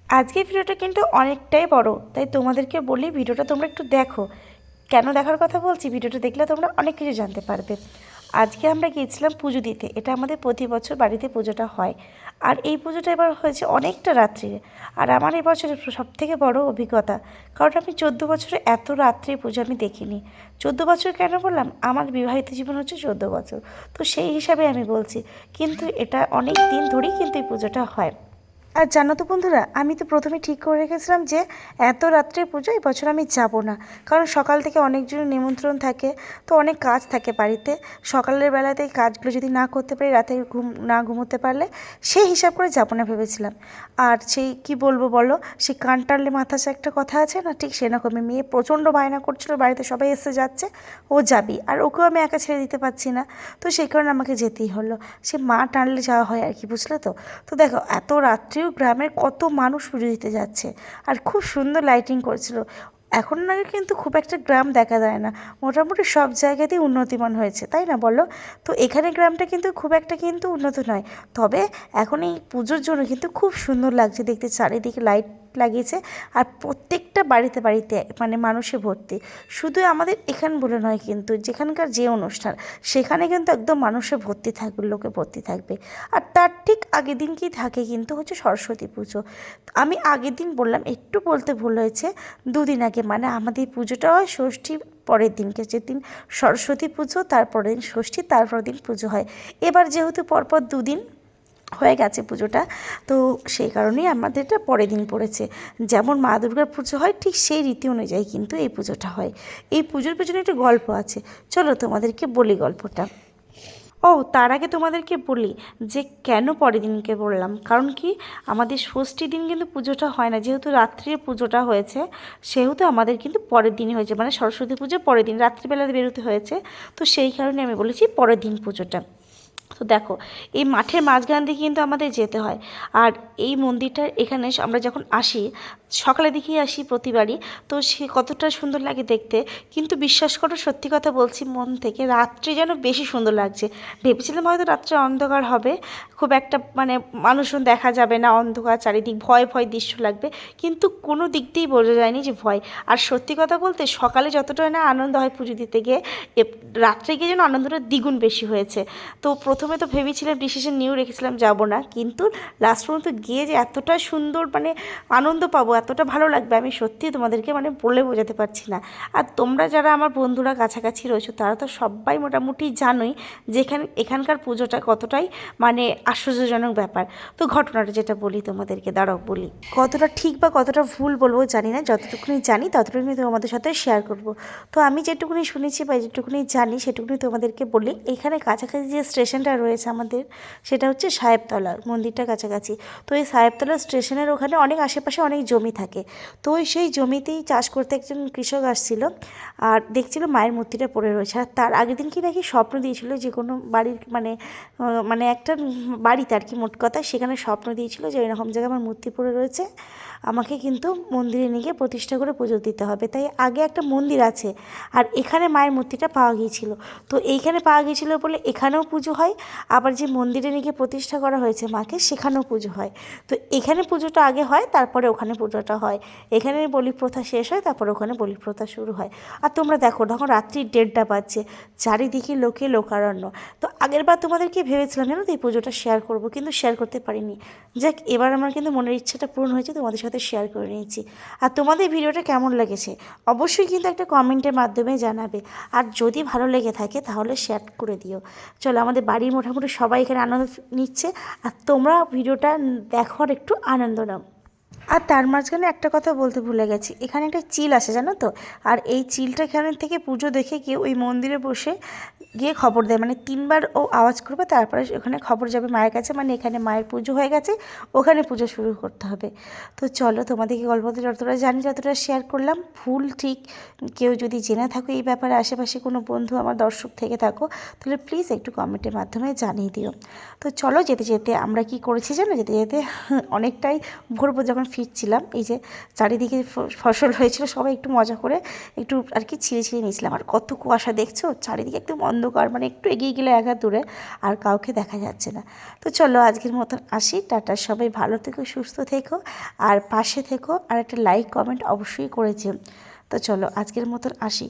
আজকের ভিডিওটা কিন্তু অনেকটাই বড়, তাই তোমাদেরকে বলি ভিডিওটা তোমরা একটু দেখো। কেন দেখার কথা বলছি, ভিডিওটা দেখলে তোমরা অনেক কিছু জানতে পারবে। আজকে আমরা গিয়েছিলাম পুজো দিতে। এটা আমাদের প্রতি বছর বাড়িতে পুজোটা হয়। আর এই পুজোটা এবার হয়েছে অনেকটা রাত্রিরে। আর আমার এই বছরের সবথেকে বড় অভিজ্ঞতা, কারণ আমি 14 বছরে এত রাত্রে পুজো আমি দেখিনি। 14 বছর কেন বললাম, আমার বিবাহিত জীবন হচ্ছে 14 বছর, তো সেই হিসাবে আমি বলছি। কিন্তু এটা অনেক দিন ধরেই কিন্তু এই পুজোটা হয়। আর জানো তো বন্ধুরা, আমি তো প্রথমে ঠিক করে রেখেছিলাম যে এত রাত্রে পুজো এই বছর আমি যাব না। কারণ সকাল থেকে অনেকজনের নিমন্ত্রণ থাকে, তো অনেক কাজ থাকে বাড়িতে। সকালের বেলাতে কাজগুলো যদি না করতে পারি, রাতে না ঘুমোতে পারলে সেই হিসাব করে যাব না ভেবেছিলাম। আর সেই কি বলবো বলো, সেই কান টানলে মাথা চাই একটা কথা আছে না, ঠিক সেরকমই মেয়ে প্রচণ্ড বায়না করছিল, বাড়িতে সবাই এসে যাচ্ছে, ও যাবি, আর ওকেও আমি একা ছেড়ে দিতে পারছি না। তো সেই কারণে আমাকে যেতেই হলো। সে মা টানলে যাওয়া হয় আর কি, বুঝলে তো। তো দেখো, এত রাত্রেও গ্রামের কত মানুষ পুজো দিতে যাচ্ছে, আর খুব সুন্দর লাইটিং করেছিল। এখন আগে কিন্তু খুব একটা গ্রাম দেখা যায় না, মোটামুটি সব জায়গাতেই উন্নতিমান হয়েছে, তাই না বলো। তো এখানে গ্রামটা কিন্তু খুব একটা কিন্তু উন্নত নয়, তবে এখন এই পুজোর জন্য কিন্তু খুব সুন্দর লাগছে দেখতে, চারিদিকে লাইট লাগিয়েছে। আর প্রত্যেকটা বাড়িতে বাড়িতে মানে মানুষে ভর্তি। শুধু আমাদের এখান বলে নয়, কিন্তু যেখানকার যে অনুষ্ঠান সেখানে কিন্তু একদম মানুষে ভর্তি থাকবে, লোকে ভর্তি থাকবে। আর তার ঠিক আগের দিন কি থাকে কিন্তু হচ্ছে সরস্বতী পুজো। আমি আগের দিন বললাম, একটু বলতে ভুল হয়েছে, দুদিন আগে, মানে আমাদের পুজোটা হয় ষষ্ঠীর পরের দিনকে, যেদিন সরস্বতী পুজো তারপরের দিন ষষ্ঠী, তারপরের দিন পুজো হয়। এবার যেহেতু পরপর দুদিন হয়ে গেছে পুজোটা, তো সেই কারণেই আমাদের এটা পরের দিন পড়েছে। যেমন মা দুর্গার পুজো হয় ঠিক সেই রীতি অনুযায়ী কিন্তু এই পুজোটা হয়। এই পুজোর পেছনে একটা গল্প আছে, চলো তোমাদেরকে বলি গল্পটা। ও, তার আগে তোমাদেরকে বলি যে কেন পরের দিনকে বললাম, কারণ কি, আমাদের ষষ্ঠীর দিন কিন্তু পুজোটা হয় না, যেহেতু রাত্রির পুজোটা হয়েছে, সেহেতু আমাদের কিন্তু পরের দিনই হয়েছে, মানে সরস্বতী পুজো পরের দিন রাত্রিবেলা বেরোতে হয়েছে। তো সেই কারণে আমি বলেছি পরের দিন পুজোটা। তো দেখো, এই মাঠের মাঝখান দিয়ে কিন্তু আমাদের যেতে হয়। আর এই মন্দিরটার এখানে আমরা যখন আসি, সকালে দিকেই আসি প্রতিবারই, তো সে কতটা সুন্দর লাগে দেখতে। কিন্তু বিশ্বাস করো, সত্যি কথা বলছি মন থেকে, রাত্রে যেন বেশি সুন্দর লাগছে। ভেবেছিলাম হয়তো রাত্রে অন্ধকার হবে, খুব একটা মানে মানুষজন দেখা যাবে না, অন্ধকার চারিদিক, ভয় ভয় দৃশ্য লাগবে, কিন্তু কোনো দিক দিয়েই বোঝা যায়নি যে ভয়। আর সত্যি কথা বলতে, সকালে যতটা না আনন্দ হয় পুজো দিতে গিয়ে, রাত্রে গিয়ে যেন আনন্দটা দ্বিগুণ বেশি হয়েছে। তো প্রথমে তো ভেবেছিলাম ডিসিশন নিয়েও রেখেছিলাম যাব না, কিন্তু লাস্ট পর্যন্ত গিয়ে যে এতটা সুন্দর মানে আনন্দ পাবো, এতটা ভালো লাগবে, আমি সত্যিই তোমাদেরকে মানে বলে বোঝাতে পারছি না। আর তোমরা যারা আমার বন্ধুরা কাছাকাছি রয়েছো, তারা তো সবাই মোটামুটি জানোই যে এখানকার পুজোটা কতটাই মানে আশ্চর্যজনক ব্যাপার। তো ঘটনাটা যেটা বলি তোমাদেরকে, দাঁড়াও বলি। কতটা ঠিক বা কতটা ভুল বলবো জানি না, যতটুকুনি জানি ততটুকুনি তোমাদের সাথে শেয়ার করব। তো আমি যেটুকুনি শুনেছি বা যেটুকুনি জানি সেটুকুনি তোমাদেরকে বলি। এইখানে কাছাকাছি যে স্টেশনটা রয়েছে আমাদের, সেটা হচ্ছে সাহেবতলা, মন্দিরটা কাছাকাছি। তো এই সাহেবতলা স্টেশনের ওখানে অনেক আশেপাশে অনেক জমি থাকে। তো সেই জমিতেই চাষ করতে একজন কৃষক আসছিল, আর দেখছিল মায়ের মূর্তিটা পড়ে রয়েছে। আর তার আগের দিন কি নাকি স্বপ্ন দিয়েছিল যে কোনো বাড়ির মানে মানে একটা বাড়িতে আর কি, মোট কথা সেখানে স্বপ্ন দিয়েছিল যে এরকম জায়গায় আমার মূর্তি পড়ে রয়েছে, আমাকে কিন্তু মন্দিরে নিয়ে গিয়ে প্রতিষ্ঠা করে পুজো দিতে হবে। তাই আগে একটা মন্দির আছে, আর এখানে মায়ের মূর্তিটা পাওয়া গিয়েছিল। তো এইখানে পাওয়া গিয়েছিল বলে এখানেও পুজো হয়, আবার যে মন্দিরে নিয়ে গিয়ে প্রতিষ্ঠা করা হয়েছে মাকে, সেখানেও পুজো হয়। তো এখানে পুজোটা আগে হয়, তারপরে ওখানে পুজোটা হয়। এখানে বলি প্রথা শেষ হয়, তারপরে ওখানে বলি প্রথা শুরু হয়। আর তোমরা দেখো, তখন রাত্রি 1:30 বাজছে, চারিদিকে লোকে লোকারণ্য। তো আগেরবার তোমাদেরকে ভেবেছিলাম জানো তো এই পুজোটা শেয়ার করব, কিন্তু শেয়ার করতে পারিনি। যাক, এবার আমার কিন্তু মনের ইচ্ছাটা পূরণ হয়েছে, তোমাদের সাথে শেয়ার করে নিয়েছি। আর তোমাদের ভিডিওটা কেমন লেগেছে অবশ্যই কিন্তু একটা কমেন্টের মাধ্যমে জানাবে। আর যদি ভালো লেগে থাকে তাহলে শেয়ার করে দিও। চলো, আমাদের বাড়ির মোটামুটি সবাই এখানে আনন্দ নিচ্ছে, আর তোমরা ভিডিওটা দেখার একটু আনন্দ নাও। আর তার মাঝখানে একটা কথা বলতে ভুলে গেছি, এখানে একটা চিল আসে জানো তো। আর এই চিলটা এখানে থেকে পুজো দেখে গিয়ে ওই মন্দিরে বসে গিয়ে খবর দেয়, মানে 3বার ও আওয়াজ করবে, তারপরে ওখানে খবর যাবে মায়ের কাছে, মানে এখানে মায়ের পুজো হয়ে গেছে, ওখানে পুজো শুরু করতে হবে। তো চলো, তোমাদেরকে গল্পটা যতটা জানি ততটা শেয়ার করলাম। ভুল ঠিক কেউ যদি জেনে থাকো এই ব্যাপারে, আশেপাশে কোনো বন্ধু আমার দর্শক থেকে থাকো, তাহলে প্লিজ একটু কমেন্টের মাধ্যমে জানিয়ে দিও। তো চলো, যেতে যেতে আমরা কি করেছি জানো, যেতে যেতে অনেকটাই ভোর যখন ফিরছিলাম, এই যে চারিদিকে ফসল হয়েছিল, সবাই একটু মজা করে একটু আর কি ছিঁড়ে ছিঁড়ে নিয়েছিলাম। আর কত কুয়াশা দেখছো, চারিদিকে একদম অন্ধকার অন্ধকার, মানে একটু এগিয়ে গেলে এক হাত দূরে, আর কাউকে দেখা যাচ্ছে না। তো চলো আজকের মতন আসি, টাটা, সবাই ভালো থেকো, সুস্থ থেকো, আর পাশে থেকো, আর একটা লাইক কমেন্ট অবশ্যই করেছে। তো চলো আজকের মতন আসি।